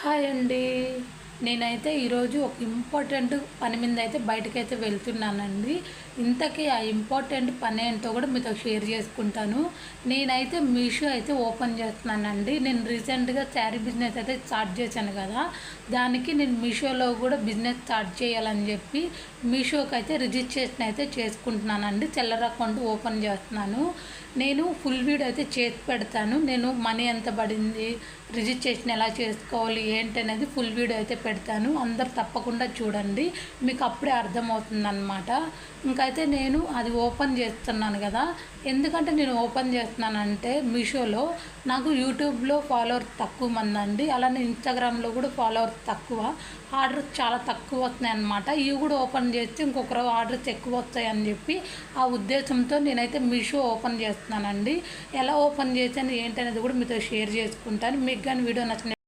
Hi అండి. నేనైతే ఈరోజు ఒక ఇంపార్టెంట్ పని మీద అయితే బయటకైతే వెళ్తున్నానండి. ఇంతకీ ఆ ఇంపార్టెంట్ పని ఏంటో కూడా మీతో షేర్ చేసుకుంటాను. నేనైతే మీషో అయితే ఓపెన్ చేస్తున్నానండి. నేను రీసెంట్గా శారీ బిజినెస్ అయితే స్టార్ట్ చేశాను కదా, దానికి నేను మీషోలో కూడా బిజినెస్ స్టార్ట్ చేయాలని చెప్పి మీషోకి అయితే రిజిస్ట్రేషన్ అయితే చేసుకుంటున్నానండి. సెల్లర్ అకౌంట్ ఓపెన్ చేస్తున్నాను. నేను ఫుల్ వీడియో అయితే చేసి పెడతాను. నేను మనీ ఎంత పడింది, రిజిస్ట్రేషన్ ఎలా చేసుకోవాలి ఏంటి అనేది ఫుల్ వీడియో అయితే పెడతాను. అందరు తప్పకుండా చూడండి, మీకు అప్పుడే అర్థమవుతుందన్నమాట. ఇంకైతే నేను అది ఓపెన్ చేస్తున్నాను కదా. ఎందుకంటే నేను ఓపెన్ చేస్తున్నానంటే మీషోలో నాకు యూట్యూబ్లో ఫాలోవర్స్ తక్కువ మంది అండి, అలానే ఇన్స్టాగ్రామ్లో కూడా ఫాలోవర్స్ తక్కువ, ఆర్డర్స్ చాలా తక్కువ వస్తున్నాయి అన్నమాట. ఇవి కూడా ఓపెన్ చేస్తే ఇంకొకరు ఆర్డర్స్ ఎక్కువ వస్తాయని చెప్పి ఆ ఉద్దేశంతో నేనైతే మీషో ఓపెన్ చేస్తున్నానండి. ఎలా ఓపెన్ చేశాను ఏంటనేది కూడా మీతో షేర్ చేసుకుంటాను. మీకు కానీ వీడియో నచ్చిన